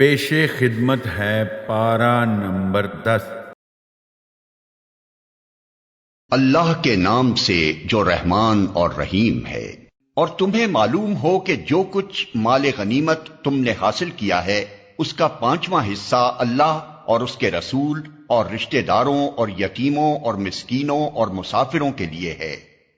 پیش خدمت ہے پارہ نمبر 10۔ اللہ کے نام سے جو رحمان اور رحیم ہے۔ اور تمہیں معلوم ہو کہ جو کچھ مال غنیمت تم نے حاصل کیا ہے اس کا 5واں حصہ اللہ اور اس کے رسول اور رشتہ داروں اور یتیموں اور مسکینوں اور مسافروں کے لیے ہے،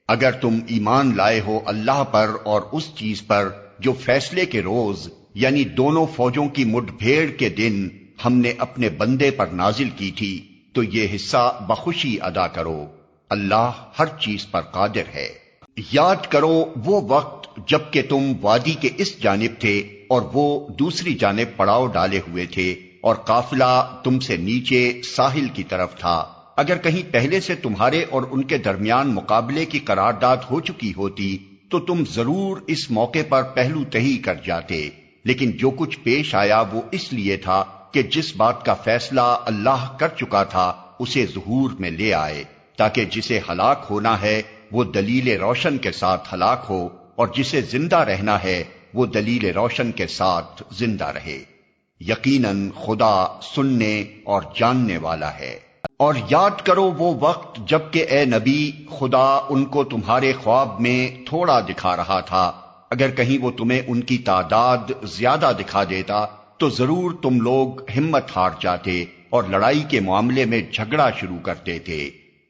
اگر تم ایمان لائے ہو اللہ پر اور اس چیز پر جو فیصلے کے روز یعنی دونوں فوجوں کی مٹ بھیڑ کے دن ہم نے اپنے بندے پر نازل کی تھی، تو یہ حصہ بخوشی ادا کرو، اللہ ہر چیز پر قادر ہے۔ یاد کرو وہ وقت جب کہ تم وادی کے اس جانب تھے اور وہ دوسری جانب پڑاؤ ڈالے ہوئے تھے، اور قافلہ تم سے نیچے ساحل کی طرف تھا۔ اگر کہیں پہلے سے تمہارے اور ان کے درمیان مقابلے کی قرارداد ہو چکی ہوتی تو تم ضرور اس موقع پر پہلو تہی کر جاتے، لیکن جو کچھ پیش آیا وہ اس لیے تھا کہ جس بات کا فیصلہ اللہ کر چکا تھا اسے ظہور میں لے آئے، تاکہ جسے ہلاک ہونا ہے وہ دلیل روشن کے ساتھ ہلاک ہو، اور جسے زندہ رہنا ہے وہ دلیل روشن کے ساتھ زندہ رہے۔ یقیناً خدا سننے اور جاننے والا ہے۔ اور یاد کرو وہ وقت جب کہ اے نبی خدا ان کو تمہارے خواب میں تھوڑا دکھا رہا تھا، اگر کہیں وہ تمہیں ان کی تعداد زیادہ دکھا دیتا تو ضرور تم لوگ ہمت ہار جاتے اور لڑائی کے معاملے میں جھگڑا شروع کرتے تھے،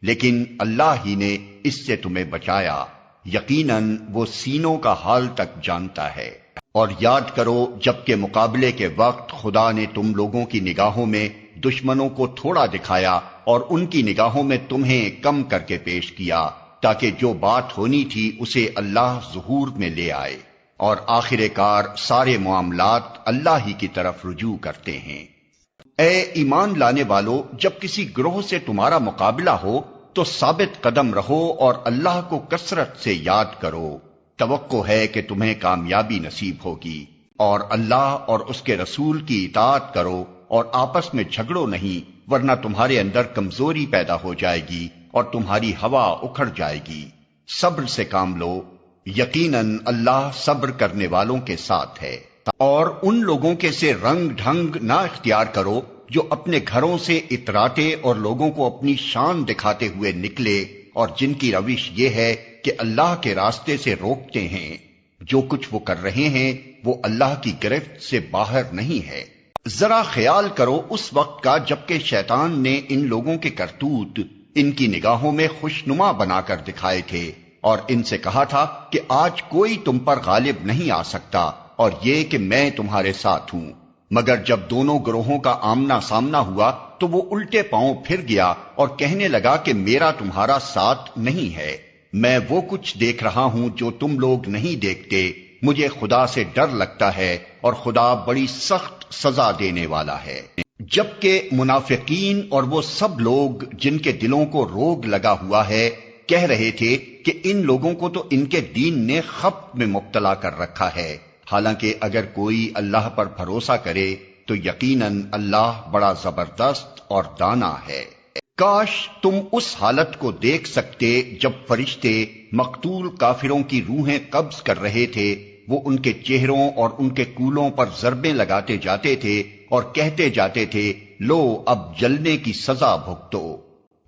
لیکن اللہ ہی نے اس سے تمہیں بچایا، یقیناً وہ سینوں کا حال تک جانتا ہے۔ اور یاد کرو جب کہ مقابلے کے وقت خدا نے تم لوگوں کی نگاہوں میں دشمنوں کو تھوڑا دکھایا اور ان کی نگاہوں میں تمہیں کم کر کے پیش کیا، تاکہ جو بات ہونی تھی اسے اللہ ظہور میں لے آئے، اور آخر کار سارے معاملات اللہ ہی کی طرف رجوع کرتے ہیں۔ اے ایمان لانے والو، جب کسی گروہ سے تمہارا مقابلہ ہو تو ثابت قدم رہو اور اللہ کو کثرت سے یاد کرو، توقع ہے کہ تمہیں کامیابی نصیب ہوگی، اور اللہ اور اس کے رسول کی اطاعت کرو اور آپس میں جھگڑو نہیں، ورنہ تمہارے اندر کمزوری پیدا ہو جائے گی اور تمہاری ہوا اکھڑ جائے گی۔ صبر سے کام لو، یقیناً اللہ صبر کرنے والوں کے ساتھ ہے۔ اور ان لوگوں کے سے رنگ ڈھنگ نہ اختیار کرو جو اپنے گھروں سے اتراتے اور لوگوں کو اپنی شان دکھاتے ہوئے نکلے، اور جن کی روش یہ ہے کہ اللہ کے راستے سے روکتے ہیں۔ جو کچھ وہ کر رہے ہیں وہ اللہ کی گرفت سے باہر نہیں ہے۔ ذرا خیال کرو اس وقت کا جب کہ شیطان نے ان لوگوں کے کرتوت ان کی نگاہوں میں خوشنما بنا کر دکھائے تھے، اور ان سے کہا تھا کہ آج کوئی تم پر غالب نہیں آ سکتا، اور یہ کہ میں تمہارے ساتھ ہوں۔ مگر جب دونوں گروہوں کا آمنا سامنا ہوا تو وہ الٹے پاؤں پھر گیا اور کہنے لگا کہ میرا تمہارا ساتھ نہیں ہے، میں وہ کچھ دیکھ رہا ہوں جو تم لوگ نہیں دیکھتے، مجھے خدا سے ڈر لگتا ہے اور خدا بڑی سخت سزا دینے والا ہے۔ جبکہ منافقین اور وہ سب لوگ جن کے دلوں کو روگ لگا ہوا ہے کہہ رہے تھے کہ ان لوگوں کو تو ان کے دین نے خبت میں مبتلا کر رکھا ہے، حالانکہ اگر کوئی اللہ پر بھروسہ کرے تو یقیناً اللہ بڑا زبردست اور دانا ہے۔ کاش تم اس حالت کو دیکھ سکتے جب فرشتے مقتول کافروں کی روحیں قبض کر رہے تھے، وہ ان کے چہروں اور ان کے کولوں پر ضربیں لگاتے جاتے تھے اور کہتے جاتے تھے لو اب جلنے کی سزا بھگتو۔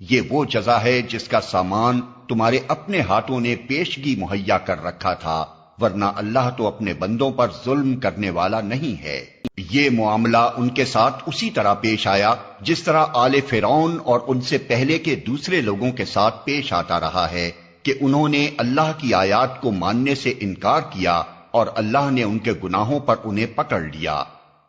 یہ وہ جزا ہے جس کا سامان تمہارے اپنے ہاتھوں نے پیشگی مہیا کر رکھا تھا، ورنہ اللہ تو اپنے بندوں پر ظلم کرنے والا نہیں ہے۔ یہ معاملہ ان کے ساتھ اسی طرح پیش آیا جس طرح آل فرعون اور ان سے پہلے کے دوسرے لوگوں کے ساتھ پیش آتا رہا ہے، کہ انہوں نے اللہ کی آیات کو ماننے سے انکار کیا اور اللہ نے ان کے گناہوں پر انہیں پکڑ لیا۔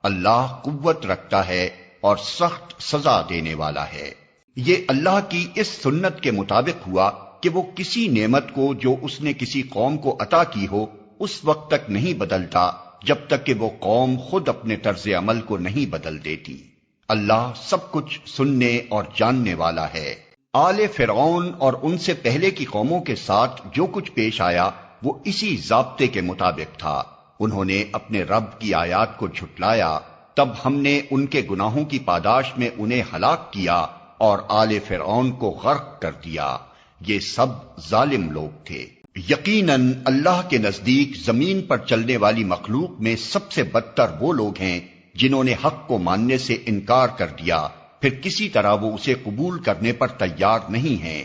اللہ قوت رکھتا ہے اور سخت سزا دینے والا ہے۔ یہ اللہ کی اس سنت کے مطابق ہوا کہ وہ کسی نعمت کو جو اس نے کسی قوم کو عطا کی ہو اس وقت تک نہیں بدلتا جب تک کہ وہ قوم خود اپنے طرز عمل کو نہیں بدل دیتی۔ اللہ سب کچھ سننے اور جاننے والا ہے۔ آل فرعون اور ان سے پہلے کی قوموں کے ساتھ جو کچھ پیش آیا وہ اسی ضابطے کے مطابق تھا۔ انہوں نے اپنے رب کی آیات کو جھٹلایا، تب ہم نے ان کے گناہوں کی پاداش میں انہیں ہلاک کیا اور آل فرعون کو غرق کر دیا۔ یہ سب ظالم لوگ تھے۔ یقیناً اللہ کے نزدیک زمین پر چلنے والی مخلوق میں سب سے بدتر وہ لوگ ہیں جنہوں نے حق کو ماننے سے انکار کر دیا پھر کسی طرح وہ اسے قبول کرنے پر تیار نہیں ہیں،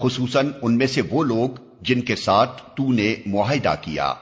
خصوصاً ان میں سے وہ لوگ جن کے ساتھ تو نے معاہدہ کیا،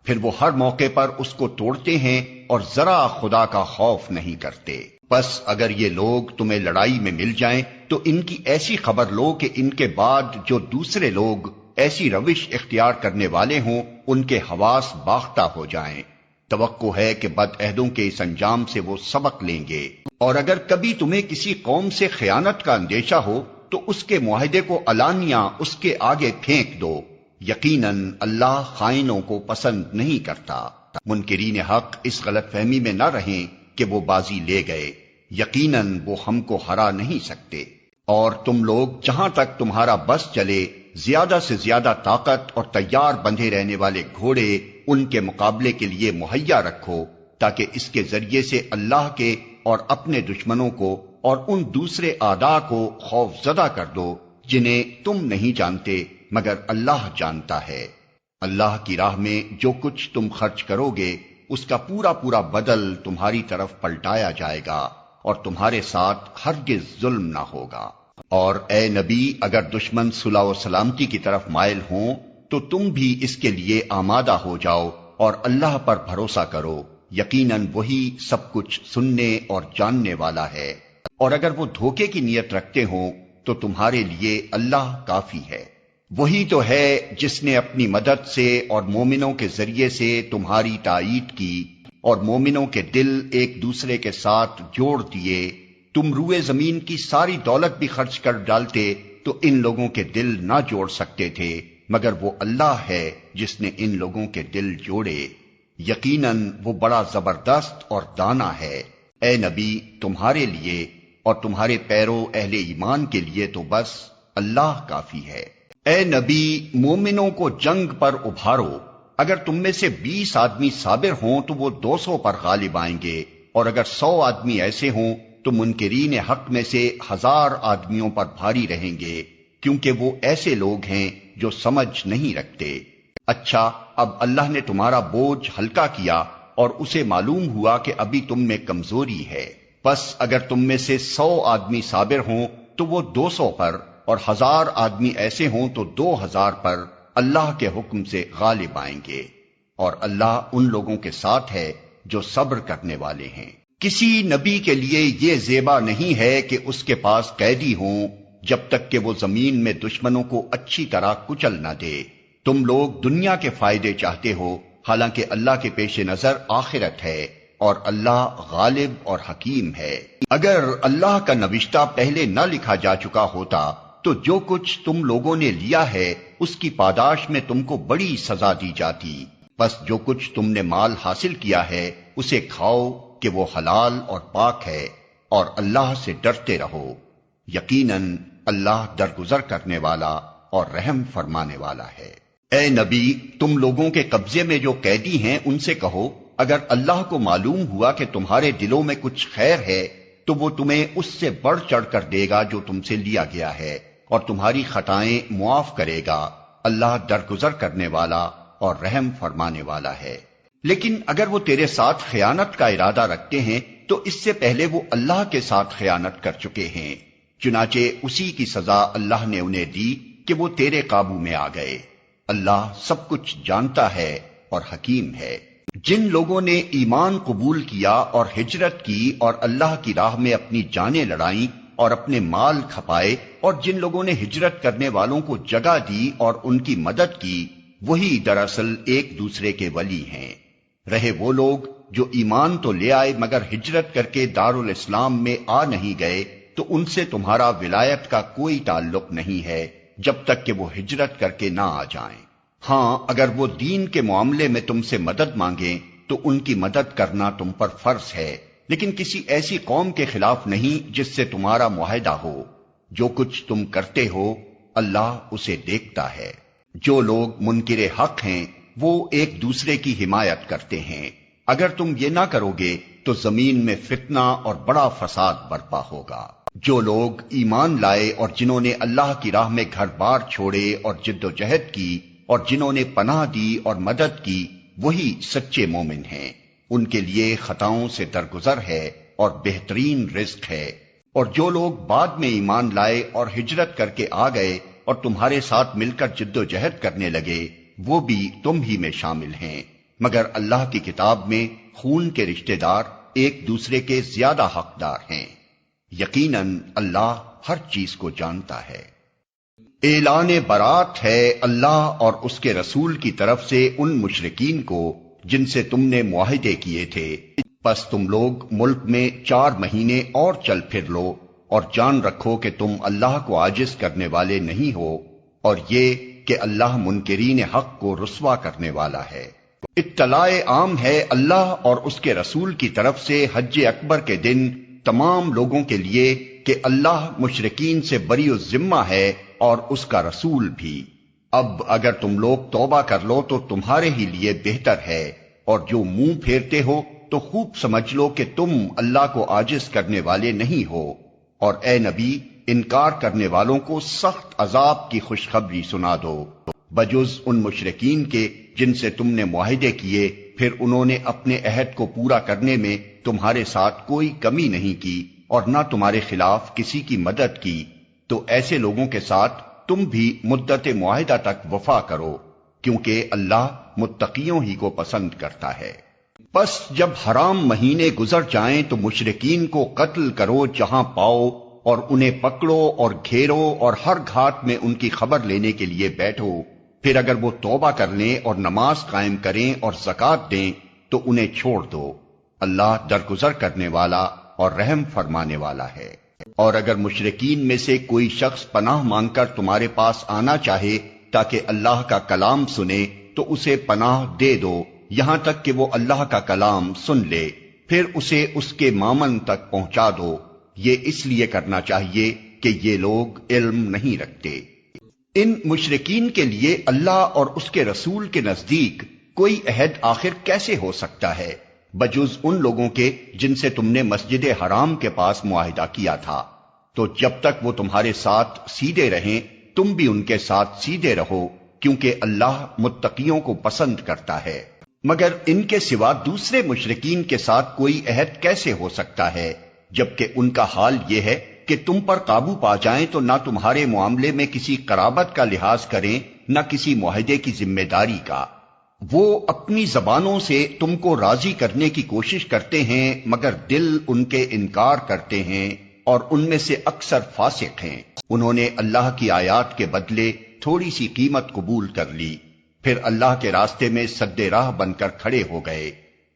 پھر وہ ہر موقع پر اس کو توڑتے ہیں اور ذرا خدا کا خوف نہیں کرتے۔ بس اگر یہ لوگ تمہیں لڑائی میں مل جائیں تو ان کی ایسی خبر لو کہ ان کے بعد جو دوسرے لوگ ایسی روش اختیار کرنے والے ہوں ان کے حواس باختہ ہو جائیں۔ توقع ہے کہ بدعہدوں کے اس انجام سے وہ سبق لیں گے، اور اگر کبھی تمہیں کسی قوم سے خیانت کا اندیشہ ہو تو اس کے معاہدے کو علانیہ اس کے آگے پھینک دو، یقیناً اللہ خائنوں کو پسند نہیں کرتا۔ منکرین حق اس غلط فہمی میں نہ رہیں کہ وہ بازی لے گئے، یقیناً وہ ہم کو ہرا نہیں سکتے۔ اور تم لوگ جہاں تک تمہارا بس چلے زیادہ سے زیادہ طاقت اور تیار بندھے رہنے والے گھوڑے ان کے مقابلے کے لیے مہیا رکھو، تاکہ اس کے ذریعے سے اللہ کے اور اپنے دشمنوں کو اور ان دوسرے اعداء کو خوف زدہ کر دو جنہیں تم نہیں جانتے مگر اللہ جانتا ہے۔ اللہ کی راہ میں جو کچھ تم خرچ کرو گے اس کا پورا پورا بدل تمہاری طرف پلٹایا جائے گا، اور تمہارے ساتھ ہرگز ظلم نہ ہوگا۔ اور اے نبی، اگر دشمن صلح و سلامتی کی طرف مائل ہوں تو تم بھی اس کے لیے آمادہ ہو جاؤ اور اللہ پر بھروسہ کرو، یقیناً وہی سب کچھ سننے اور جاننے والا ہے۔ اور اگر وہ دھوکے کی نیت رکھتے ہوں تو تمہارے لیے اللہ کافی ہے۔ وہی تو ہے جس نے اپنی مدد سے اور مومنوں کے ذریعے سے تمہاری تائید کی، اور مومنوں کے دل ایک دوسرے کے ساتھ جوڑ دیے۔ تم روئے زمین کی ساری دولت بھی خرچ کر ڈالتے تو ان لوگوں کے دل نہ جوڑ سکتے تھے، مگر وہ اللہ ہے جس نے ان لوگوں کے دل جوڑے، یقیناً وہ بڑا زبردست اور دانا ہے۔ اے نبی، تمہارے لیے اور تمہارے پیرو اہل ایمان کے لیے تو بس اللہ کافی ہے۔ اے نبی، مومنوں کو جنگ پر ابھارو، اگر تم میں سے 20 آدمی صابر ہوں تو وہ 200 پر غالب آئیں گے، اور اگر 100 آدمی ایسے ہوں تو منکرین حق میں سے 1000 آدمیوں پر بھاری رہیں گے، کیونکہ وہ ایسے لوگ ہیں جو سمجھ نہیں رکھتے۔ اچھا، اب اللہ نے تمہارا بوجھ ہلکا کیا اور اسے معلوم ہوا کہ ابھی تم میں کمزوری ہے، پس اگر تم میں سے 100 آدمی صابر ہوں تو وہ 200 پر، اور 1000 آدمی ایسے ہوں تو 2000 پر اللہ کے حکم سے غالب آئیں گے، اور اللہ ان لوگوں کے ساتھ ہے جو صبر کرنے والے ہیں۔ کسی نبی کے لیے یہ زیبا نہیں ہے کہ اس کے پاس قیدی ہوں جب تک کہ وہ زمین میں دشمنوں کو اچھی طرح کچل نہ دے۔ تم لوگ دنیا کے فائدے چاہتے ہو، حالانکہ اللہ کے پیش نظر آخرت ہے، اور اللہ غالب اور حکیم ہے۔ اگر اللہ کا نوشتہ پہلے نہ لکھا جا چکا ہوتا تو جو کچھ تم لوگوں نے لیا ہے اس کی پاداش میں تم کو بڑی سزا دی جاتی۔ بس جو کچھ تم نے مال حاصل کیا ہے اسے کھاؤ کہ وہ حلال اور پاک ہے، اور اللہ سے ڈرتے رہو، یقیناً اللہ درگزر کرنے والا اور رحم فرمانے والا ہے۔ اے نبی، تم لوگوں کے قبضے میں جو قیدی ہیں ان سے کہو، اگر اللہ کو معلوم ہوا کہ تمہارے دلوں میں کچھ خیر ہے تو وہ تمہیں اس سے بڑھ چڑھ کر دے گا جو تم سے لیا گیا ہے، اور تمہاری خطائیں معاف کرے گا۔ اللہ درگزر کرنے والا اور رحم فرمانے والا ہے۔ لیکن اگر وہ تیرے ساتھ خیانت کا ارادہ رکھتے ہیں تو اس سے پہلے وہ اللہ کے ساتھ خیانت کر چکے ہیں، چنانچہ اسی کی سزا اللہ نے انہیں دی کہ وہ تیرے قابو میں آ گئے۔ اللہ سب کچھ جانتا ہے اور حکیم ہے۔ جن لوگوں نے ایمان قبول کیا اور ہجرت کی اور اللہ کی راہ میں اپنی جانیں لڑائیں اور اپنے مال کھپائے، اور جن لوگوں نے ہجرت کرنے والوں کو جگہ دی اور ان کی مدد کی، وہی دراصل ایک دوسرے کے ولی ہیں۔ رہے وہ لوگ جو ایمان تو لے آئے مگر ہجرت کر کے دارالاسلام میں آ نہیں گئے، تو ان سے تمہارا ولایت کا کوئی تعلق نہیں ہے جب تک کہ وہ ہجرت کر کے نہ آ جائیں۔ ہاں، اگر وہ دین کے معاملے میں تم سے مدد مانگیں تو ان کی مدد کرنا تم پر فرض ہے، لیکن کسی ایسی قوم کے خلاف نہیں جس سے تمہارا معاہدہ ہو۔ جو کچھ تم کرتے ہو اللہ اسے دیکھتا ہے۔ جو لوگ منکر حق ہیں وہ ایک دوسرے کی حمایت کرتے ہیں، اگر تم یہ نہ کرو گے تو زمین میں فتنہ اور بڑا فساد برپا ہوگا۔ جو لوگ ایمان لائے اور جنہوں نے اللہ کی راہ میں گھر بار چھوڑے اور جد و جہد کی اور جنہوں نے پناہ دی اور مدد کی، وہی سچے مومن ہیں۔ ان کے لیے خطاؤں سے درگزر ہے اور بہترین رزق ہے۔ اور جو لوگ بعد میں ایمان لائے اور ہجرت کر کے آ گئے اور تمہارے ساتھ مل کر جد و جہد کرنے لگے، وہ بھی تم ہی میں شامل ہیں، مگر اللہ کی کتاب میں خون کے رشتہ دار ایک دوسرے کے زیادہ حقدار ہیں۔ یقیناً اللہ ہر چیز کو جانتا ہے۔ اعلان برات ہے اللہ اور اس کے رسول کی طرف سے ان مشرکین کو جن سے تم نے معاہدے کیے تھے، پس تم لوگ ملک میں 4 مہینے اور چل پھر لو، اور جان رکھو کہ تم اللہ کو عاجز کرنے والے نہیں ہو، اور یہ کہ اللہ منکرین حق کو رسوا کرنے والا ہے۔ اطلاع عام ہے اللہ اور اس کے رسول کی طرف سے حج اکبر کے دن تمام لوگوں کے لیے کہ اللہ مشرکین سے بری الذمہ ہے اور اس کا رسول بھی۔ اب اگر تم لوگ توبہ کر لو تو تمہارے ہی لیے بہتر ہے، اور جو منہ پھیرتے ہو تو خوب سمجھ لو کہ تم اللہ کو عاجز کرنے والے نہیں ہو، اور اے نبی انکار کرنے والوں کو سخت عذاب کی خوشخبری سنا دو، بجز ان مشرکین کے جن سے تم نے معاہدے کیے، پھر انہوں نے اپنے عہد کو پورا کرنے میں تمہارے ساتھ کوئی کمی نہیں کی اور نہ تمہارے خلاف کسی کی مدد کی، تو ایسے لوگوں کے ساتھ تم بھی مدت معاہدہ تک وفا کرو، کیونکہ اللہ متقیوں ہی کو پسند کرتا ہے۔ پس جب حرام مہینے گزر جائیں تو مشرکین کو قتل کرو جہاں پاؤ، اور انہیں پکڑو اور گھیرو اور ہر گھاٹ میں ان کی خبر لینے کے لیے بیٹھو، پھر اگر وہ توبہ کر لیں اور نماز قائم کریں اور زکوٰۃ دیں تو انہیں چھوڑ دو، اللہ درگزر کرنے والا اور رحم فرمانے والا ہے۔ اور اگر مشرکین میں سے کوئی شخص پناہ مانگ کر تمہارے پاس آنا چاہے تاکہ اللہ کا کلام سنے تو اسے پناہ دے دو، یہاں تک کہ وہ اللہ کا کلام سن لے، پھر اسے اس کے مامن تک پہنچا دو۔ یہ اس لیے کرنا چاہیے کہ یہ لوگ علم نہیں رکھتے۔ ان مشرکین کے لیے اللہ اور اس کے رسول کے نزدیک کوئی عہد آخر کیسے ہو سکتا ہے بجز ان لوگوں کے جن سے تم نے مسجد حرام کے پاس معاہدہ کیا تھا؟ تو جب تک وہ تمہارے ساتھ سیدھے رہیں تم بھی ان کے ساتھ سیدھے رہو، کیونکہ اللہ متقیوں کو پسند کرتا ہے۔ مگر ان کے سوا دوسرے مشرکین کے ساتھ کوئی عہد کیسے ہو سکتا ہے، جبکہ ان کا حال یہ ہے کہ تم پر قابو پا جائیں تو نہ تمہارے معاملے میں کسی قرابت کا لحاظ کریں نہ کسی معاہدے کی ذمہ داری کا۔ وہ اپنی زبانوں سے تم کو راضی کرنے کی کوشش کرتے ہیں مگر دل ان کے انکار کرتے ہیں، اور ان میں سے اکثر فاسق ہیں۔ انہوں نے اللہ کی آیات کے بدلے تھوڑی سی قیمت قبول کر لی، پھر اللہ کے راستے میں سد راہ بن کر کھڑے ہو گئے۔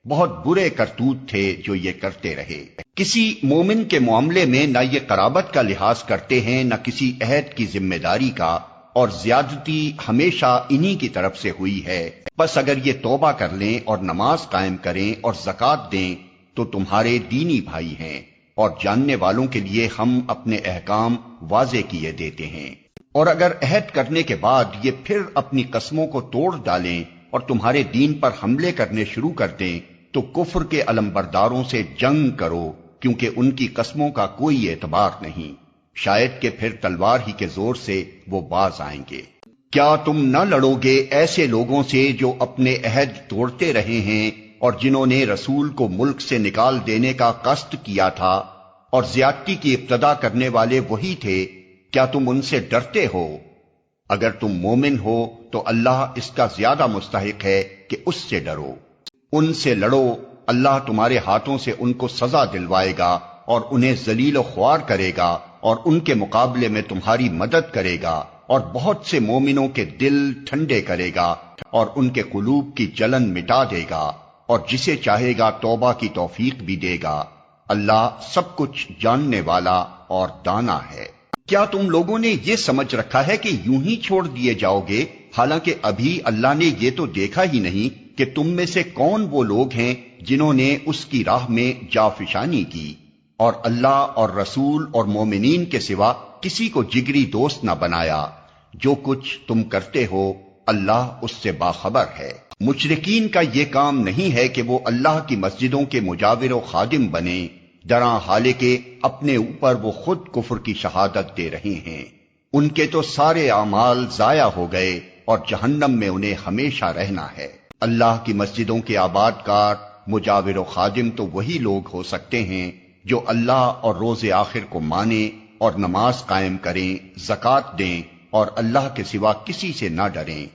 بہت برے کرتوت تھے جو یہ کرتے رہے۔ کسی مومن کے معاملے میں نہ یہ قرابت کا لحاظ کرتے ہیں نہ کسی عہد کی ذمہ داری کا، اور زیادتی ہمیشہ انہی کی طرف سے ہوئی ہے۔ بس اگر یہ توبہ کر لیں اور نماز قائم کریں اور زکوٰۃ دیں تو تمہارے دینی بھائی ہیں، اور جاننے والوں کے لیے ہم اپنے احکام واضح کیے دیتے ہیں۔ اور اگر عہد کرنے کے بعد یہ پھر اپنی قسموں کو توڑ ڈالیں اور تمہارے دین پر حملے کرنے شروع کر دیں تو کفر کے علمبرداروں سے جنگ کرو، کیونکہ ان کی قسموں کا کوئی اعتبار نہیں، شاید کہ پھر تلوار ہی کے زور سے وہ باز آئیں گے۔ کیا تم نہ لڑو گے ایسے لوگوں سے جو اپنے عہد توڑتے رہے ہیں اور جنہوں نے رسول کو ملک سے نکال دینے کا قصد کیا تھا، اور زیادتی کی ابتدا کرنے والے وہی تھے؟ کیا تم ان سے ڈرتے ہو؟ اگر تم مومن ہو تو اللہ اس کا زیادہ مستحق ہے کہ اس سے ڈرو۔ ان سے لڑو، اللہ تمہارے ہاتھوں سے ان کو سزا دلوائے گا اور انہیں ذلیل و خوار کرے گا، اور ان کے مقابلے میں تمہاری مدد کرے گا، اور بہت سے مومنوں کے دل ٹھنڈے کرے گا اور ان کے قلوب کی جلن مٹا دے گا، اور جسے چاہے گا توبہ کی توفیق بھی دے گا۔ اللہ سب کچھ جاننے والا اور دانا ہے۔ کیا تم لوگوں نے یہ سمجھ رکھا ہے کہ یوں ہی چھوڑ دیے جاؤ گے، حالانکہ ابھی اللہ نے یہ تو دیکھا ہی نہیں کہ تم میں سے کون وہ لوگ ہیں جنہوں نے اس کی راہ میں جافشانی کی، اور اللہ اور رسول اور مومنین کے سوا کسی کو جگری دوست نہ بنایا۔ جو کچھ تم کرتے ہو اللہ اس سے باخبر ہے۔ مشرکین کا یہ کام نہیں ہے کہ وہ اللہ کی مسجدوں کے مجاور و خادم بنیں، دراں حالے کہ اپنے اوپر وہ خود کفر کی شہادت دے رہے ہیں۔ ان کے تو سارے اعمال ضائع ہو گئے اور جہنم میں انہیں ہمیشہ رہنا ہے۔ اللہ کی مسجدوں کے آباد کار مجاور و خادم تو وہی لوگ ہو سکتے ہیں جو اللہ اور روز آخر کو مانیں اور نماز قائم کریں، زکوٰۃ دیں اور اللہ کے سوا کسی سے نہ ڈریں۔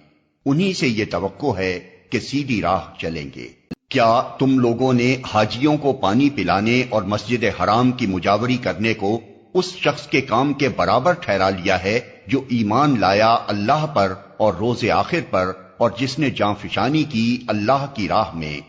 انہی سے یہ توقع ہے کہ سیدھی راہ چلیں گے۔ کیا تم لوگوں نے حاجیوں کو پانی پلانے اور مسجد حرام کی مجاوری کرنے کو اس شخص کے کام کے برابر ٹھہرا لیا ہے جو ایمان لایا اللہ پر اور روز آخر پر اور جس نے جاں فشانی کی اللہ کی راہ میں؟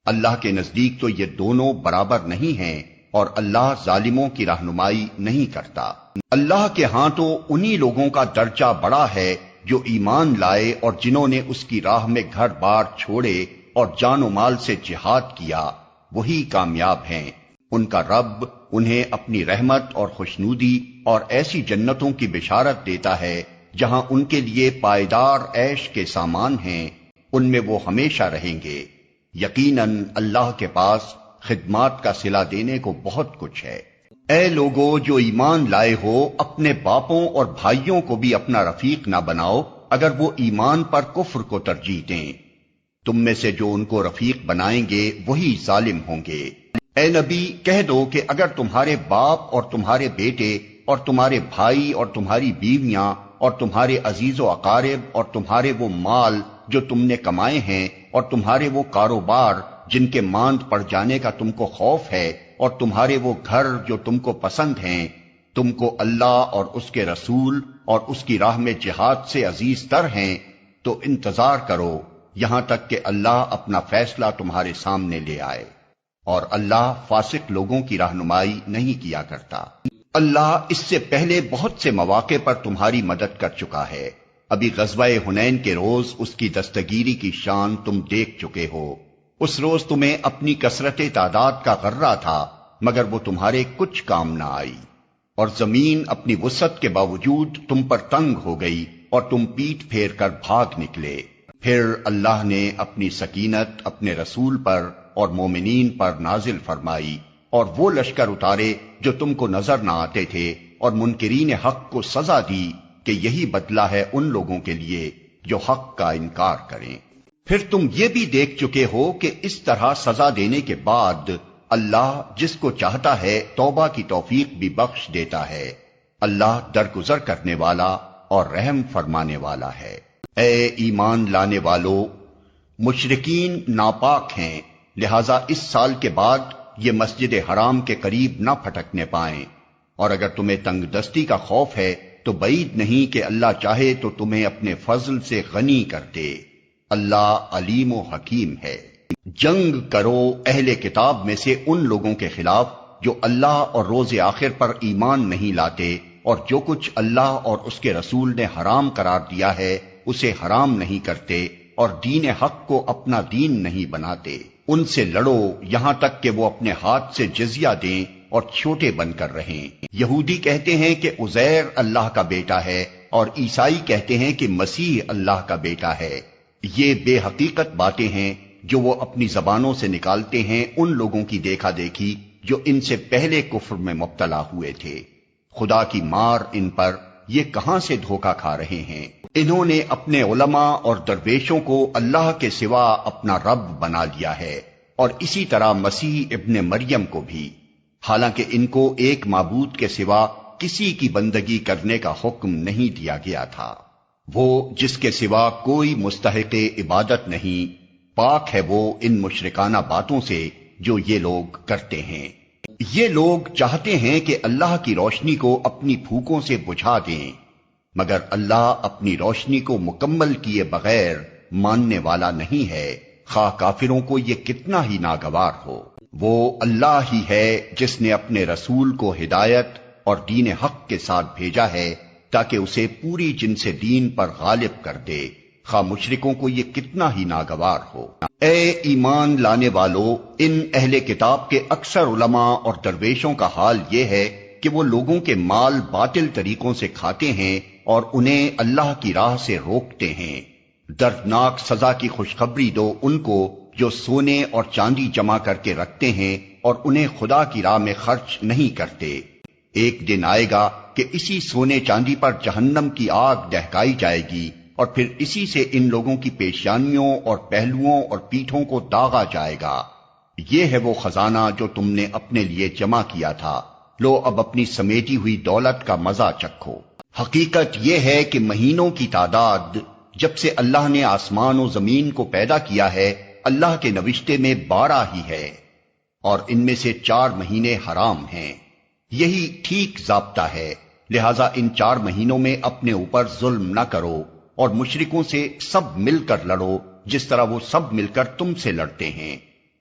اللہ کے نزدیک تو یہ دونوں برابر نہیں ہیں اور اللہ ظالموں کی رہنمائی نہیں کرتا۔ اللہ کے ہاں تو انہی لوگوں کا درجہ بڑا ہے جو ایمان لائے اور جنہوں نے اس کی راہ میں گھر بار چھوڑے اور جان و مال سے جہاد کیا، وہی کامیاب ہیں۔ ان کا رب انہیں اپنی رحمت اور خوشنودی اور ایسی جنتوں کی بشارت دیتا ہے جہاں ان کے لیے پائیدار عیش کے سامان ہیں، ان میں وہ ہمیشہ رہیں گے۔ یقیناً اللہ کے پاس خدمات کا صلہ دینے کو بہت کچھ ہے۔ اے لوگو جو ایمان لائے ہو، اپنے باپوں اور بھائیوں کو بھی اپنا رفیق نہ بناؤ اگر وہ ایمان پر کفر کو ترجیح دیں۔ تم میں سے جو ان کو رفیق بنائیں گے وہی ظالم ہوں گے۔ اے نبی کہہ دو کہ اگر تمہارے باپ اور تمہارے بیٹے اور تمہارے بھائی اور تمہاری بیویاں اور تمہارے عزیز و اقارب اور تمہارے وہ مال جو تم نے کمائے ہیں اور تمہارے وہ کاروبار جن کے ماند پڑ جانے کا تم کو خوف ہے اور تمہارے وہ گھر جو تم کو پسند ہیں، تم کو اللہ اور اس کے رسول اور اس کی راہ میں جہاد سے عزیز تر ہیں، تو انتظار کرو یہاں تک کہ اللہ اپنا فیصلہ تمہارے سامنے لے آئے، اور اللہ فاسق لوگوں کی رہنمائی نہیں کیا کرتا۔ اللہ اس سے پہلے بہت سے مواقع پر تمہاری مدد کر چکا ہے۔ ابھی غزوہ حنین کے روز اس کی دستگیری کی شان تم دیکھ چکے ہو۔ اس روز تمہیں اپنی کثرت تعداد کا غرہ تھا، مگر وہ تمہارے کچھ کام نہ آئی، اور زمین اپنی وسعت کے باوجود تم پر تنگ ہو گئی اور تم پیٹ پھیر کر بھاگ نکلے۔ پھر اللہ نے اپنی سکینت اپنے رسول پر اور مومنین پر نازل فرمائی اور وہ لشکر اتارے جو تم کو نظر نہ آتے تھے، اور منکرین حق کو سزا دی کہ یہی بدلہ ہے ان لوگوں کے لیے جو حق کا انکار کریں۔ پھر تم یہ بھی دیکھ چکے ہو کہ اس طرح سزا دینے کے بعد اللہ جس کو چاہتا ہے توبہ کی توفیق بھی بخش دیتا ہے۔ اللہ درگزر کرنے والا اور رحم فرمانے والا ہے۔ اے ایمان لانے والو، مشرکین ناپاک ہیں، لہذا اس سال کے بعد یہ مسجد حرام کے قریب نہ پھٹکنے پائیں، اور اگر تمہیں تنگ دستی کا خوف ہے تو بعید نہیں کہ اللہ چاہے تو تمہیں اپنے فضل سے غنی کر دے۔ اللہ علیم و حکیم ہے۔ جنگ کرو اہل کتاب میں سے ان لوگوں کے خلاف جو اللہ اور روز آخر پر ایمان نہیں لاتے، اور جو کچھ اللہ اور اس کے رسول نے حرام قرار دیا ہے اسے حرام نہیں کرتے، اور دین حق کو اپنا دین نہیں بناتے۔ ان سے لڑو یہاں تک کہ وہ اپنے ہاتھ سے جزیہ دیں اور چھوٹے بن کر رہیں۔ یہودی کہتے ہیں کہ عزیر اللہ کا بیٹا ہے، اور عیسائی کہتے ہیں کہ مسیح اللہ کا بیٹا ہے۔ یہ بے حقیقت باتیں ہیں جو وہ اپنی زبانوں سے نکالتے ہیں ان لوگوں کی دیکھا دیکھی جو ان سے پہلے کفر میں مبتلا ہوئے تھے۔ خدا کی مار ان پر، یہ کہاں سے دھوکہ کھا رہے ہیں۔ انہوں نے اپنے علماء اور درویشوں کو اللہ کے سوا اپنا رب بنا لیا ہے، اور اسی طرح مسیح ابن مریم کو بھی، حالانکہ ان کو ایک معبود کے سوا کسی کی بندگی کرنے کا حکم نہیں دیا گیا تھا۔ وہ جس کے سوا کوئی مستحق عبادت نہیں، پاک ہے وہ ان مشرکانہ باتوں سے جو یہ لوگ کرتے ہیں۔ یہ لوگ چاہتے ہیں کہ اللہ کی روشنی کو اپنی پھوکوں سے بجھا دیں، مگر اللہ اپنی روشنی کو مکمل کیے بغیر ماننے والا نہیں ہے، خواہ کافروں کو یہ کتنا ہی ناگوار ہو۔ وہ اللہ ہی ہے جس نے اپنے رسول کو ہدایت اور دین حق کے ساتھ بھیجا ہے تاکہ اسے پوری جن سے دین پر غالب کر دے، خواہ مشرکوں کو یہ کتنا ہی ناگوار ہو۔ اے ایمان لانے والو، ان اہل کتاب کے اکثر علماء اور درویشوں کا حال یہ ہے کہ وہ لوگوں کے مال باطل طریقوں سے کھاتے ہیں اور انہیں اللہ کی راہ سے روکتے ہیں۔ دردناک سزا کی خوشخبری دو ان کو جو سونے اور چاندی جمع کر کے رکھتے ہیں اور انہیں خدا کی راہ میں خرچ نہیں کرتے۔ ایک دن آئے گا کہ اسی سونے چاندی پر جہنم کی آگ دہکائی جائے گی، اور پھر اسی سے ان لوگوں کی پیشانیوں اور پہلوؤں اور پیٹھوں کو داغا جائے گا، یہ ہے وہ خزانہ جو تم نے اپنے لیے جمع کیا تھا، لو اب اپنی سمیٹی ہوئی دولت کا مزہ چکھو۔ حقیقت یہ ہے کہ مہینوں کی تعداد جب سے اللہ نے آسمان و زمین کو پیدا کیا ہے، اللہ کے نوشتے میں 12 ہی ہے، اور ان میں سے 4 مہینے حرام ہیں۔ یہی ٹھیک ضابطہ ہے، لہذا ان 4 مہینوں میں اپنے اوپر ظلم نہ کرو، اور مشرکوں سے سب مل کر لڑو جس طرح وہ سب مل کر تم سے لڑتے ہیں،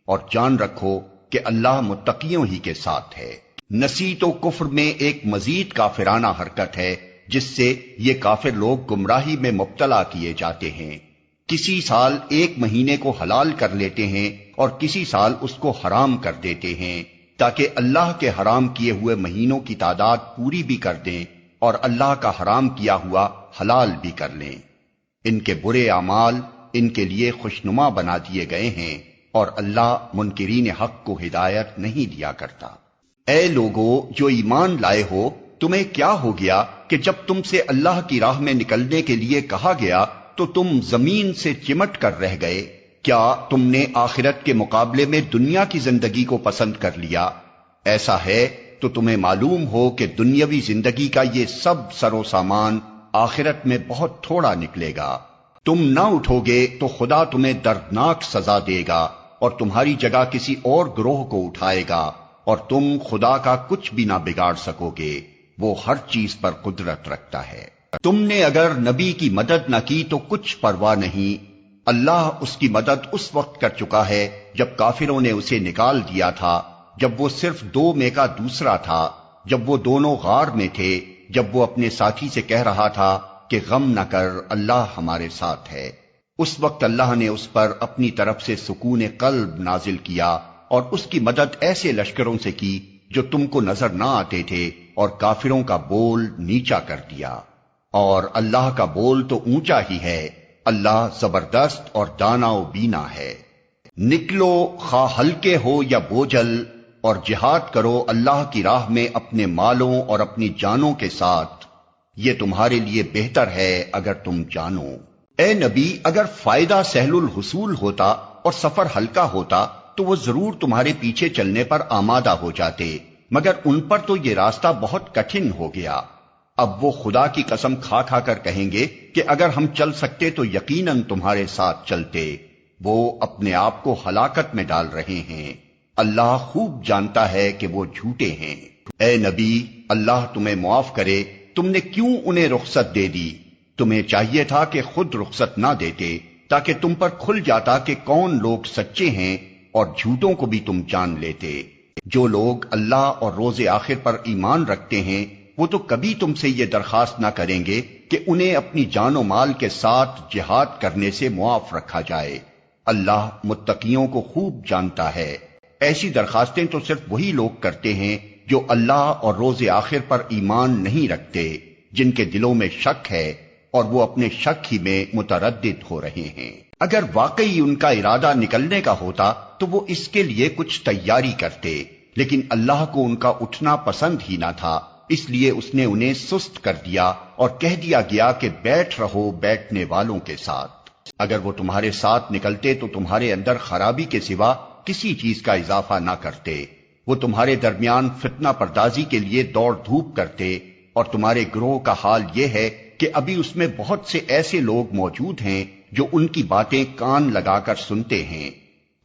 اور جان رکھو کہ اللہ متقیوں ہی کے ساتھ ہے۔ نسیت و کفر میں ایک مزید کافرانہ حرکت ہے جس سے یہ کافر لوگ گمراہی میں مبتلا کیے جاتے ہیں۔ کسی سال 1 مہینے کو حلال کر لیتے ہیں اور کسی سال اس کو حرام کر دیتے ہیں، تاکہ اللہ کے حرام کیے ہوئے مہینوں کی تعداد پوری بھی کر دیں اور اللہ کا حرام کیا ہوا حلال بھی کر لیں۔ ان کے برے اعمال ان کے لیے خوشنما بنا دیے گئے ہیں، اور اللہ منکرین حق کو ہدایت نہیں دیا کرتا۔ اے لوگو جو ایمان لائے ہو، تمہیں کیا ہو گیا کہ جب تم سے اللہ کی راہ میں نکلنے کے لیے کہا گیا تو تم زمین سے چمٹ کر رہ گئے؟ کیا تم نے آخرت کے مقابلے میں دنیا کی زندگی کو پسند کر لیا؟ ایسا ہے تو تمہیں معلوم ہو کہ دنیاوی زندگی کا یہ سب سر و سامان آخرت میں بہت تھوڑا نکلے گا۔ تم نہ اٹھو گے تو خدا تمہیں دردناک سزا دے گا اور تمہاری جگہ کسی اور گروہ کو اٹھائے گا، اور تم خدا کا کچھ بھی نہ بگاڑ سکو گے، وہ ہر چیز پر قدرت رکھتا ہے۔ تم نے اگر نبی کی مدد نہ کی تو کچھ پرواہ نہیں، اللہ اس کی مدد اس وقت کر چکا ہے جب کافروں نے اسے نکال دیا تھا، جب وہ صرف 2 میں کا دوسرا تھا، جب وہ دونوں غار میں تھے، جب وہ اپنے ساتھی سے کہہ رہا تھا کہ غم نہ کر، اللہ ہمارے ساتھ ہے۔ اس وقت اللہ نے اس پر اپنی طرف سے سکون قلب نازل کیا اور اس کی مدد ایسے لشکروں سے کی جو تم کو نظر نہ آتے تھے، اور کافروں کا بول نیچا کر دیا، اور اللہ کا بول تو اونچا ہی ہے۔ اللہ زبردست اور دانا و بینا ہے۔ نکلو خواہ ہلکے ہو یا بوجھل، اور جہاد کرو اللہ کی راہ میں اپنے مالوں اور اپنی جانوں کے ساتھ، یہ تمہارے لیے بہتر ہے اگر تم جانو۔ اے نبی، اگر فائدہ سہل الحصول ہوتا اور سفر ہلکا ہوتا تو وہ ضرور تمہارے پیچھے چلنے پر آمادہ ہو جاتے، مگر ان پر تو یہ راستہ بہت کٹھن ہو گیا۔ اب وہ خدا کی قسم کھا کھا کر کہیں گے کہ اگر ہم چل سکتے تو یقیناً تمہارے ساتھ چلتے۔ وہ اپنے آپ کو ہلاکت میں ڈال رہے ہیں، اللہ خوب جانتا ہے کہ وہ جھوٹے ہیں۔ اے نبی، اللہ تمہیں معاف کرے، تم نے کیوں انہیں رخصت دے دی؟ تمہیں چاہیے تھا کہ خود رخصت نہ دیتے، تاکہ تم پر کھل جاتا کہ کون لوگ سچے ہیں، اور جھوٹوں کو بھی تم جان لیتے۔ جو لوگ اللہ اور روز آخر پر ایمان رکھتے ہیں وہ تو کبھی تم سے یہ درخواست نہ کریں گے کہ انہیں اپنی جان و مال کے ساتھ جہاد کرنے سے معاف رکھا جائے۔ اللہ متقیوں کو خوب جانتا ہے۔ ایسی درخواستیں تو صرف وہی لوگ کرتے ہیں جو اللہ اور روز آخر پر ایمان نہیں رکھتے، جن کے دلوں میں شک ہے اور وہ اپنے شک ہی میں متردد ہو رہے ہیں۔ اگر واقعی ان کا ارادہ نکلنے کا ہوتا تو وہ اس کے لیے کچھ تیاری کرتے، لیکن اللہ کو ان کا اٹھنا پسند ہی نہ تھا، اس لیے اس نے انہیں سست کر دیا اور کہہ دیا گیا کہ بیٹھ رہو بیٹھنے والوں کے ساتھ۔ اگر وہ تمہارے ساتھ نکلتے تو تمہارے اندر خرابی کے سوا کسی چیز کا اضافہ نہ کرتے۔ وہ تمہارے درمیان فتنہ پردازی کے لیے دوڑ دھوپ کرتے، اور تمہارے گروہ کا حال یہ ہے کہ ابھی اس میں بہت سے ایسے لوگ موجود ہیں جو ان کی باتیں کان لگا کر سنتے ہیں۔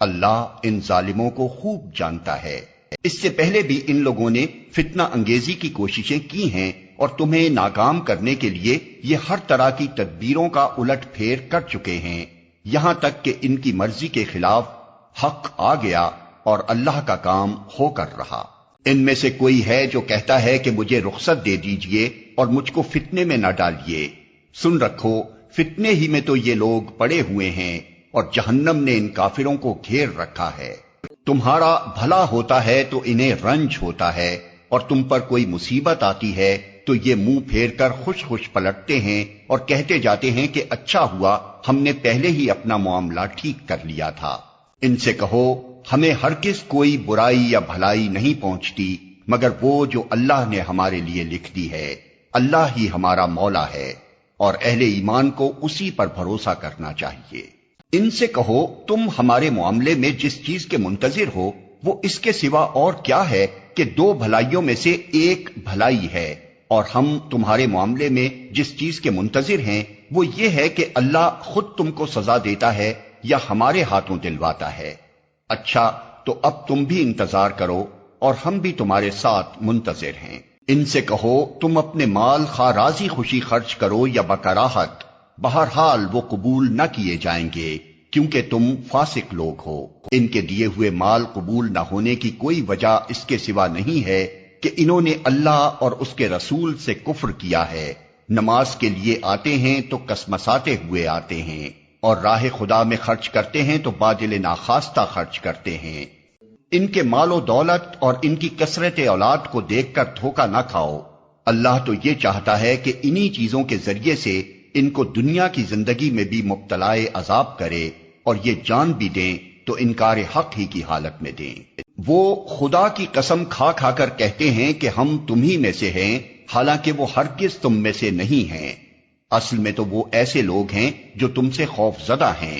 اللہ ان ظالموں کو خوب جانتا ہے۔ اس سے پہلے بھی ان لوگوں نے فتنہ انگیزی کی کوششیں کی ہیں، اور تمہیں ناکام کرنے کے لیے یہ ہر طرح کی تدبیروں کا الٹ پھیر کر چکے ہیں، یہاں تک کہ ان کی مرضی کے خلاف حق آ گیا اور اللہ کا کام ہو کر رہا۔ ان میں سے کوئی ہے جو کہتا ہے کہ مجھے رخصت دے دیجئے اور مجھ کو فتنے میں نہ ڈالیے۔ سن رکھو، فتنے ہی میں تو یہ لوگ پڑے ہوئے ہیں، اور جہنم نے ان کافروں کو گھیر رکھا ہے۔ تمہارا بھلا ہوتا ہے تو انہیں رنج ہوتا ہے، اور تم پر کوئی مصیبت آتی ہے تو یہ منہ پھیر کر خوش خوش پلٹتے ہیں اور کہتے جاتے ہیں کہ اچھا ہوا ہم نے پہلے ہی اپنا معاملہ ٹھیک کر لیا تھا۔ ان سے کہو، ہمیں ہرگز کوئی برائی یا بھلائی نہیں پہنچتی مگر وہ جو اللہ نے ہمارے لیے لکھ دی ہے۔ اللہ ہی ہمارا مولا ہے، اور اہل ایمان کو اسی پر بھروسہ کرنا چاہیے۔ ان سے کہو تم ہمارے معاملے میں جس چیز کے منتظر ہو وہ اس کے سوا اور کیا ہے کہ 2 بھلائیوں میں سے ایک بھلائی ہے، اور ہم تمہارے معاملے میں جس چیز کے منتظر ہیں وہ یہ ہے کہ اللہ خود تم کو سزا دیتا ہے یا ہمارے ہاتھوں دلواتا ہے۔ اچھا تو اب تم بھی انتظار کرو اور ہم بھی تمہارے ساتھ منتظر ہیں۔ ان سے کہو تم اپنے مال خواہ راضی خوشی خرچ کرو یا بکراہت، بہرحال وہ قبول نہ کیے جائیں گے کیونکہ تم فاسق لوگ ہو۔ ان کے دیے ہوئے مال قبول نہ ہونے کی کوئی وجہ اس کے سوا نہیں ہے کہ انہوں نے اللہ اور اس کے رسول سے کفر کیا ہے۔ نماز کے لیے آتے ہیں تو کسمساتے ہوئے آتے ہیں، اور راہ خدا میں خرچ کرتے ہیں تو بادل ناخواستہ خرچ کرتے ہیں۔ ان کے مال و دولت اور ان کی کثرت اولاد کو دیکھ کر دھوکہ نہ کھاؤ، اللہ تو یہ چاہتا ہے کہ انہی چیزوں کے ذریعے سے ان کو دنیا کی زندگی میں بھی مبتلا عذاب کرے، اور یہ جان بھی دیں تو انکار حق ہی کی حالت میں دیں۔ وہ خدا کی قسم کھا کھا کر کہتے ہیں کہ ہم تمہی میں سے ہیں، حالانکہ وہ ہرگز تم میں سے نہیں ہیں۔ اصل میں تو وہ ایسے لوگ ہیں جو تم سے خوف زدہ ہیں۔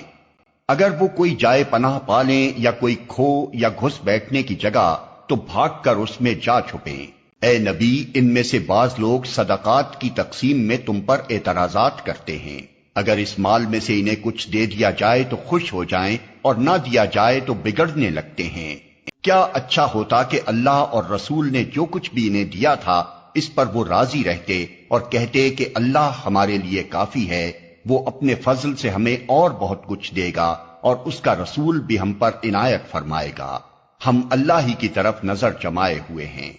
اگر وہ کوئی جائے پناہ پالیں یا کوئی کھو یا گھس بیٹھنے کی جگہ تو بھاگ کر اس میں جا چھپیں۔ اے نبی، ان میں سے بعض لوگ صدقات کی تقسیم میں تم پر اعتراضات کرتے ہیں۔ اگر اس مال میں سے انہیں کچھ دے دیا جائے تو خوش ہو جائیں، اور نہ دیا جائے تو بگڑنے لگتے ہیں۔ کیا اچھا ہوتا کہ اللہ اور رسول نے جو کچھ بھی انہیں دیا تھا اس پر وہ راضی رہتے اور کہتے کہ اللہ ہمارے لیے کافی ہے، وہ اپنے فضل سے ہمیں اور بہت کچھ دے گا، اور اس کا رسول بھی ہم پر عنایت فرمائے گا، ہم اللہ ہی کی طرف نظر جمائے ہوئے ہیں۔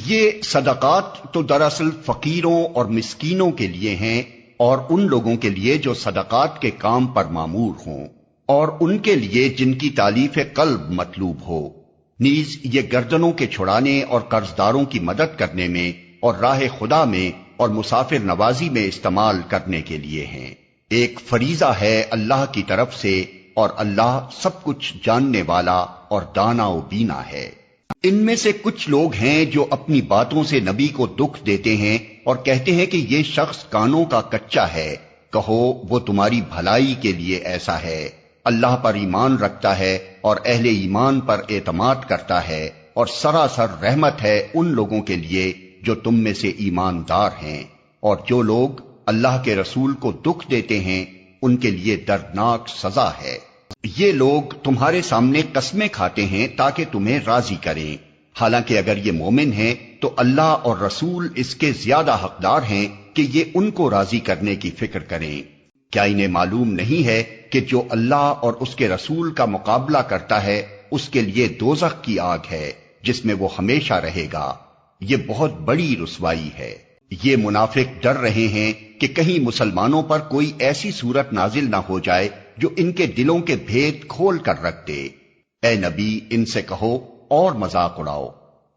یہ صدقات تو دراصل فقیروں اور مسکینوں کے لیے ہیں، اور ان لوگوں کے لیے جو صدقات کے کام پر مامور ہوں، اور ان کے لیے جن کی تالیف قلب مطلوب ہو۔ نیز یہ گردنوں کے چھڑانے اور قرضداروں کی مدد کرنے میں اور راہ خدا میں اور مسافر نوازی میں استعمال کرنے کے لیے ہیں۔ ایک فریضہ ہے اللہ کی طرف سے، اور اللہ سب کچھ جاننے والا اور دانا و بینا ہے۔ ان میں سے کچھ لوگ ہیں جو اپنی باتوں سے نبی کو دکھ دیتے ہیں اور کہتے ہیں کہ یہ شخص کانوں کا کچا ہے۔ کہو وہ تمہاری بھلائی کے لیے ایسا ہے، اللہ پر ایمان رکھتا ہے اور اہل ایمان پر اعتماد کرتا ہے، اور سراسر رحمت ہے ان لوگوں کے لیے جو تم میں سے ایماندار ہیں۔ اور جو لوگ اللہ کے رسول کو دکھ دیتے ہیں ان کے لیے دردناک سزا ہے۔ یہ لوگ تمہارے سامنے قسمیں کھاتے ہیں تاکہ تمہیں راضی کریں، حالانکہ اگر یہ مومن ہیں تو اللہ اور رسول اس کے زیادہ حقدار ہیں کہ یہ ان کو راضی کرنے کی فکر کریں۔ کیا انہیں معلوم نہیں ہے کہ جو اللہ اور اس کے رسول کا مقابلہ کرتا ہے اس کے لیے دوزخ کی آگ ہے جس میں وہ ہمیشہ رہے گا، یہ بہت بڑی رسوائی ہے۔ یہ منافق ڈر رہے ہیں کہ کہیں مسلمانوں پر کوئی ایسی صورت نازل نہ ہو جائے جو ان کے دلوں کے بھید کھول کر رکھ دے۔ اے نبی، ان سے کہو اور مذاق اڑاؤ،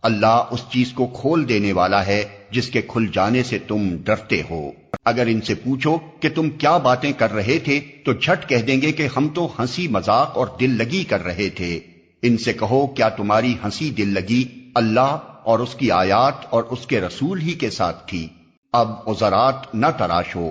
اللہ اس چیز کو کھول دینے والا ہے جس کے کھل جانے سے تم ڈرتے ہو۔ اگر ان سے پوچھو کہ تم کیا باتیں کر رہے تھے تو جھٹ کہہ دیں گے کہ ہم تو ہنسی مذاق اور دل لگی کر رہے تھے۔ ان سے کہو کیا تمہاری ہنسی دل لگی اللہ اور اس کی آیات اور اس کے رسول ہی کے ساتھ تھی؟ اب عذرات نہ تراشو،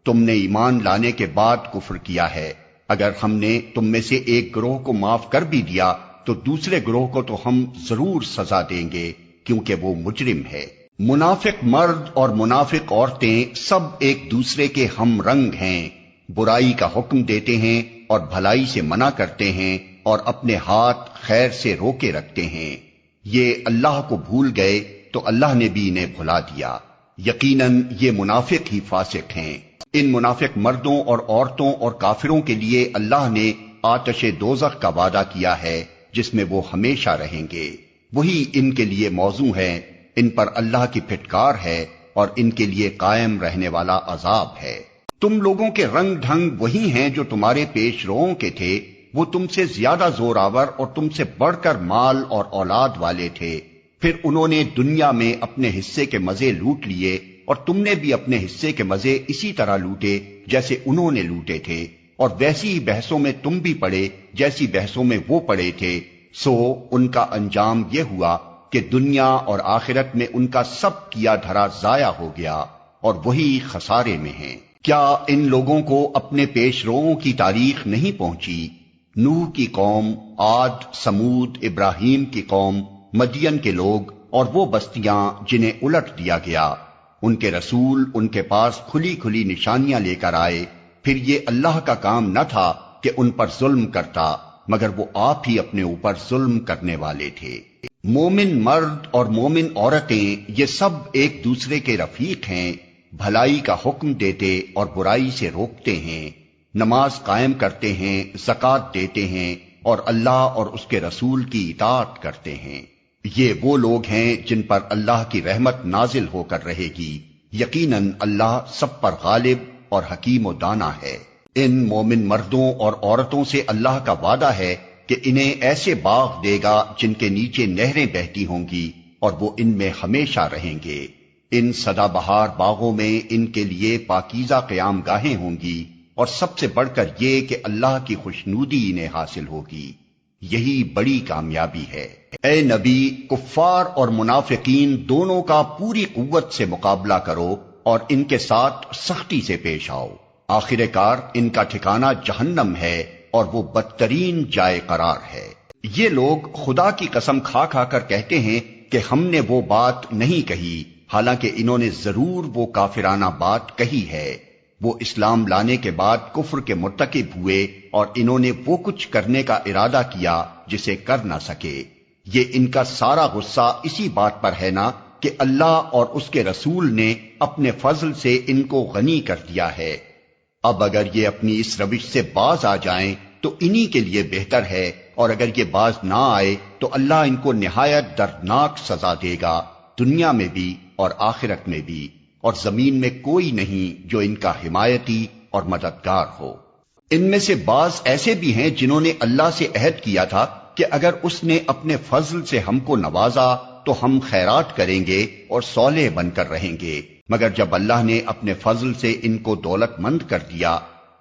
تم نے ایمان لانے کے بعد کفر کیا ہے۔ اگر ہم نے تم میں سے ایک گروہ کو معاف کر بھی دیا تو دوسرے گروہ کو تو ہم ضرور سزا دیں گے کیونکہ وہ مجرم ہے۔ منافق مرد اور منافق عورتیں سب ایک دوسرے کے ہم رنگ ہیں، برائی کا حکم دیتے ہیں اور بھلائی سے منع کرتے ہیں، اور اپنے ہاتھ خیر سے روکے رکھتے ہیں۔ یہ اللہ کو بھول گئے تو اللہ نے بھی انہیں بھلا دیا، یقیناً یہ منافق ہی فاسق ہیں۔ ان منافق مردوں اور عورتوں اور کافروں کے لیے اللہ نے آتش دوزخ کا وعدہ کیا ہے جس میں وہ ہمیشہ رہیں گے، وہی ان کے لیے موزوں ہے، ان پر اللہ کی پھٹکار ہے اور ان کے لیے قائم رہنے والا عذاب ہے۔ تم لوگوں کے رنگ ڈھنگ وہی ہیں جو تمہارے پیش روؤں کے تھے، وہ تم سے زیادہ زور آور اور تم سے بڑھ کر مال اور اولاد والے تھے، پھر انہوں نے دنیا میں اپنے حصے کے مزے لوٹ لیے اور تم نے بھی اپنے حصے کے مزے اسی طرح لوٹے جیسے انہوں نے لوٹے تھے، اور ویسی ہی بحثوں میں تم بھی پڑے جیسی بحثوں میں وہ پڑے تھے۔ سو ان کا انجام یہ ہوا کہ دنیا اور آخرت میں ان کا سب کیا دھرا ضائع ہو گیا، اور وہی خسارے میں ہیں۔ کیا ان لوگوں کو اپنے پیش روؤں کی تاریخ نہیں پہنچی؟ نوح کی قوم، عاد، سمود، ابراہیم کی قوم، مدین کے لوگ اور وہ بستیاں جنہیں الٹ دیا گیا۔ ان کے رسول ان کے پاس کھلی کھلی نشانیاں لے کر آئے، پھر یہ اللہ کا کام نہ تھا کہ ان پر ظلم کرتا، مگر وہ آپ ہی اپنے اوپر ظلم کرنے والے تھے۔ مومن مرد اور مومن عورتیں یہ سب ایک دوسرے کے رفیق ہیں، بھلائی کا حکم دیتے اور برائی سے روکتے ہیں، نماز قائم کرتے ہیں، زکوٰۃ دیتے ہیں اور اللہ اور اس کے رسول کی اطاعت کرتے ہیں۔ یہ وہ لوگ ہیں جن پر اللہ کی رحمت نازل ہو کر رہے گی، یقیناً اللہ سب پر غالب اور حکیم و دانا ہے۔ ان مومن مردوں اور عورتوں سے اللہ کا وعدہ ہے کہ انہیں ایسے باغ دے گا جن کے نیچے نہریں بہتی ہوں گی اور وہ ان میں ہمیشہ رہیں گے۔ ان سدا بہار باغوں میں ان کے لیے پاکیزہ قیام گاہیں ہوں گی، اور سب سے بڑھ کر یہ کہ اللہ کی خوشنودی انہیں حاصل ہوگی۔ یہی بڑی کامیابی ہے۔ اے نبی، کفار اور منافقین دونوں کا پوری قوت سے مقابلہ کرو اور ان کے ساتھ سختی سے پیش آؤ۔ آخر کار ان کا ٹھکانہ جہنم ہے اور وہ بدترین جائے قرار ہے۔ یہ لوگ خدا کی قسم کھا کھا کر کہتے ہیں کہ ہم نے وہ بات نہیں کہی، حالانکہ انہوں نے ضرور وہ کافرانہ بات کہی ہے۔ وہ اسلام لانے کے بعد کفر کے مرتکب ہوئے اور انہوں نے وہ کچھ کرنے کا ارادہ کیا جسے کر نہ سکے۔ یہ ان کا سارا غصہ اسی بات پر ہے نا کہ اللہ اور اس کے رسول نے اپنے فضل سے ان کو غنی کر دیا ہے۔ اب اگر یہ اپنی اس روش سے باز آ جائیں تو انہی کے لیے بہتر ہے، اور اگر یہ باز نہ آئے تو اللہ ان کو نہایت دردناک سزا دے گا، دنیا میں بھی اور آخرت میں بھی، اور زمین میں کوئی نہیں جو ان کا حمایتی اور مددگار ہو۔ ان میں سے بعض ایسے بھی ہیں جنہوں نے اللہ سے عہد کیا تھا کہ اگر اس نے اپنے فضل سے ہم کو نوازا تو ہم خیرات کریں گے اور صالح بن کر رہیں گے، مگر جب اللہ نے اپنے فضل سے ان کو دولت مند کر دیا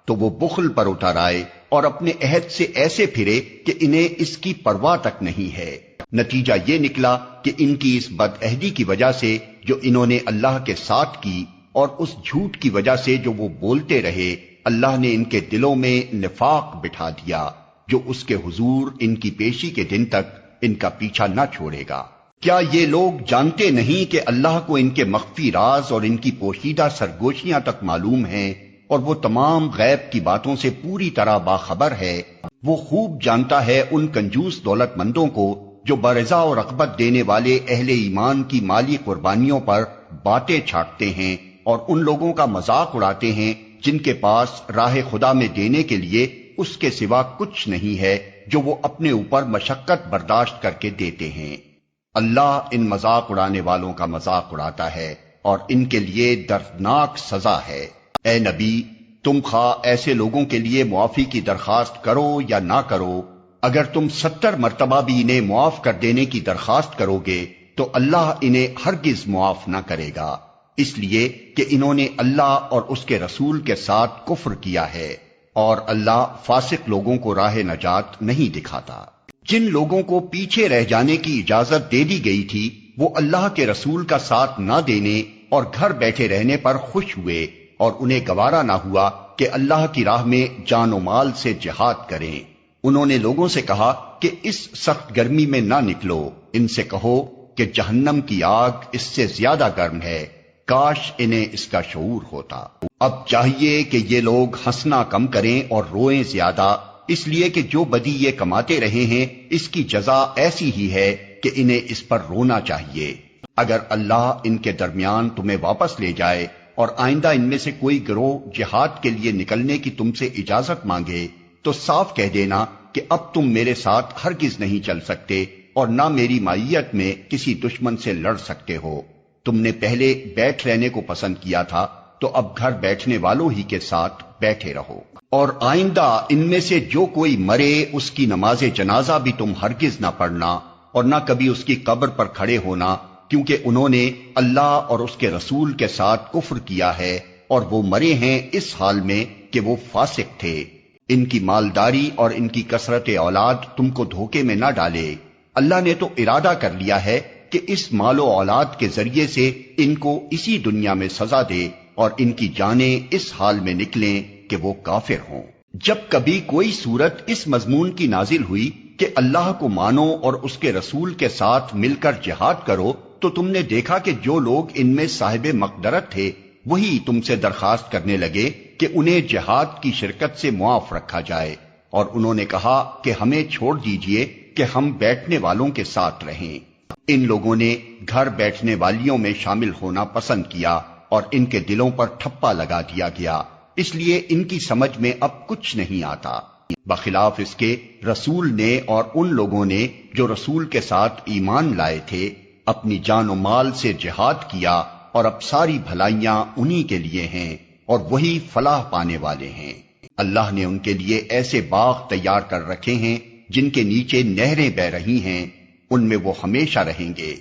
تو وہ بخل پر اتر آئے اور اپنے عہد سے ایسے پھرے کہ انہیں اس کی پرواہ تک نہیں ہے۔ نتیجہ یہ نکلا کہ ان کی اس بد عہدی کی وجہ سے جو انہوں نے اللہ کے ساتھ کی، اور اس جھوٹ کی وجہ سے جو وہ بولتے رہے، اللہ نے ان کے دلوں میں نفاق بٹھا دیا، جو اس کے حضور ان کی پیشی کے دن تک ان کا پیچھا نہ چھوڑے گا۔ کیا یہ لوگ جانتے نہیں کہ اللہ کو ان کے مخفی راز اور ان کی پوشیدہ سرگوشیاں تک معلوم ہیں، اور وہ تمام غیب کی باتوں سے پوری طرح باخبر ہے؟ وہ خوب جانتا ہے ان کنجوس دولت مندوں کو جو برضا اور رغبت دینے والے اہل ایمان کی مالی قربانیوں پر باتیں چھاٹتے ہیں، اور ان لوگوں کا مذاق اڑاتے ہیں جن کے پاس راہ خدا میں دینے کے لیے اس کے سوا کچھ نہیں ہے جو وہ اپنے اوپر مشقت برداشت کر کے دیتے ہیں۔ اللہ ان مذاق اڑانے والوں کا مذاق اڑاتا ہے اور ان کے لیے دردناک سزا ہے۔ اے نبی، تم خواہ ایسے لوگوں کے لیے معافی کی درخواست کرو یا نہ کرو، اگر تم 70 مرتبہ بھی انہیں معاف کر دینے کی درخواست کرو گے تو اللہ انہیں ہرگز معاف نہ کرے گا، اس لیے کہ انہوں نے اللہ اور اس کے رسول کے ساتھ کفر کیا ہے، اور اللہ فاسق لوگوں کو راہ نجات نہیں دکھاتا۔ جن لوگوں کو پیچھے رہ جانے کی اجازت دے دی گئی تھی وہ اللہ کے رسول کا ساتھ نہ دینے اور گھر بیٹھے رہنے پر خوش ہوئے، اور انہیں گوارا نہ ہوا کہ اللہ کی راہ میں جان و مال سے جہاد کریں۔ انہوں نے لوگوں سے کہا کہ اس سخت گرمی میں نہ نکلو، ان سے کہو کہ جہنم کی آگ اس سے زیادہ گرم ہے، کاش انہیں اس کا شعور ہوتا۔ اب چاہیے کہ یہ لوگ ہنسنا کم کریں اور روئیں زیادہ، اس لیے کہ جو بدی یہ کماتے رہے ہیں اس کی جزا ایسی ہی ہے کہ انہیں اس پر رونا چاہیے۔ اگر اللہ ان کے درمیان تمہیں واپس لے جائے اور آئندہ ان میں سے کوئی گروہ جہاد کے لیے نکلنے کی تم سے اجازت مانگے تو صاف کہہ دینا کہ اب تم میرے ساتھ ہرگز نہیں چل سکتے اور نہ میری معیت میں کسی دشمن سے لڑ سکتے ہو۔ تم نے پہلے بیٹھ رہنے کو پسند کیا تھا تو اب گھر بیٹھنے والوں ہی کے ساتھ بیٹھے رہو۔ اور آئندہ ان میں سے جو کوئی مرے اس کی نماز جنازہ بھی تم ہرگز نہ پڑھنا اور نہ کبھی اس کی قبر پر کھڑے ہونا، کیونکہ انہوں نے اللہ اور اس کے رسول کے ساتھ کفر کیا ہے اور وہ مرے ہیں اس حال میں کہ وہ فاسق تھے۔ ان کی مالداری اور ان کی کثرت اولاد تم کو دھوکے میں نہ ڈالے، اللہ نے تو ارادہ کر لیا ہے کہ اس مال و اولاد کے ذریعے سے ان کو اسی دنیا میں سزا دے اور ان کی جانیں اس حال میں نکلیں کہ وہ کافر ہوں۔ جب کبھی کوئی صورت اس مضمون کی نازل ہوئی کہ اللہ کو مانو اور اس کے رسول کے ساتھ مل کر جہاد کرو، تو تم نے دیکھا کہ جو لوگ ان میں صاحب مقدرت تھے وہی تم سے درخواست کرنے لگے کہ انہیں جہاد کی شرکت سے معاف رکھا جائے، اور انہوں نے کہا کہ ہمیں چھوڑ دیجئے کہ ہم بیٹھنے والوں کے ساتھ رہیں۔ ان لوگوں نے گھر بیٹھنے والیوں میں شامل ہونا پسند کیا اور ان کے دلوں پر ٹھپا لگا دیا گیا، اس لیے ان کی سمجھ میں اب کچھ نہیں آتا۔ بخلاف اس کے رسول نے اور ان لوگوں نے جو رسول کے ساتھ ایمان لائے تھے اپنی جان و مال سے جہاد کیا، اور اب ساری بھلائیاں انہی کے لیے ہیں اور وہی فلاح پانے والے ہیں۔ اللہ نے ان کے لیے ایسے باغ تیار کر رکھے ہیں جن کے نیچے نہریں بہ رہی ہیں، ان میں وہ ہمیشہ رہیں گے۔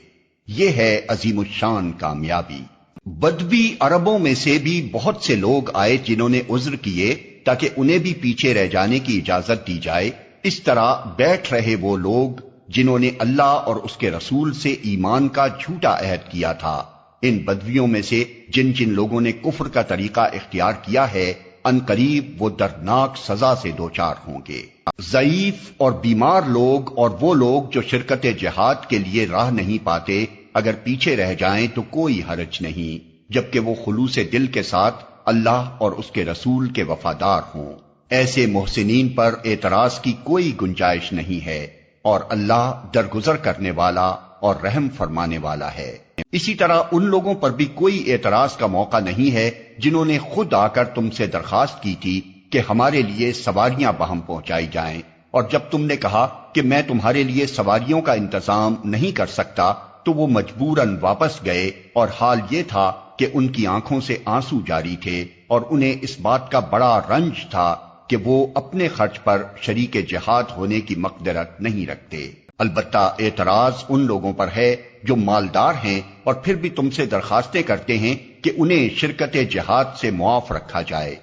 یہ ہے عظیم الشان کامیابی۔ بدوی عربوں میں سے بھی بہت سے لوگ آئے جنہوں نے عذر کیے تاکہ انہیں بھی پیچھے رہ جانے کی اجازت دی جائے۔ اس طرح بیٹھ رہے وہ لوگ جنہوں نے اللہ اور اس کے رسول سے ایمان کا جھوٹا عہد کیا تھا۔ ان بدویوں میں سے جن جن لوگوں نے کفر کا طریقہ اختیار کیا ہے، ان قریب وہ دردناک سزا سے دوچار ہوں گے۔ ضعیف اور بیمار لوگ اور وہ لوگ جو شرکت جہاد کے لیے راہ نہیں پاتے اگر پیچھے رہ جائیں تو کوئی حرج نہیں، جبکہ وہ خلوص دل کے ساتھ اللہ اور اس کے رسول کے وفادار ہوں۔ ایسے محسنین پر اعتراض کی کوئی گنجائش نہیں ہے، اور اللہ درگزر کرنے والا اور رحم فرمانے والا ہے۔ اسی طرح ان لوگوں پر بھی کوئی اعتراض کا موقع نہیں ہے جنہوں نے خود آ کر تم سے درخواست کی تھی کہ ہمارے لیے سواریاں بہم پہنچائی جائیں، اور جب تم نے کہا کہ میں تمہارے لیے سواریوں کا انتظام نہیں کر سکتا تو وہ مجبوراً واپس گئے، اور حال یہ تھا کہ ان کی آنکھوں سے آنسو جاری تھے، اور انہیں اس بات کا بڑا رنج تھا کہ وہ اپنے خرچ پر شریک جہاد ہونے کی مقدرت نہیں رکھتے۔ البتہ اعتراض ان لوگوں پر ہے جو مالدار ہیں اور پھر بھی تم سے درخواستیں کرتے ہیں کہ انہیں شرکت جہاد سے معاف رکھا جائے۔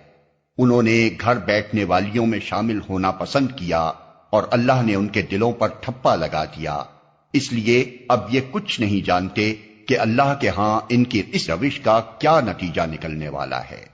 انہوں نے گھر بیٹھنے والیوں میں شامل ہونا پسند کیا اور اللہ نے ان کے دلوں پر ٹھپا لگا دیا، اس لیے اب یہ کچھ نہیں جانتے کہ اللہ کے ہاں ان کی اس روش کا کیا نتیجہ نکلنے والا ہے۔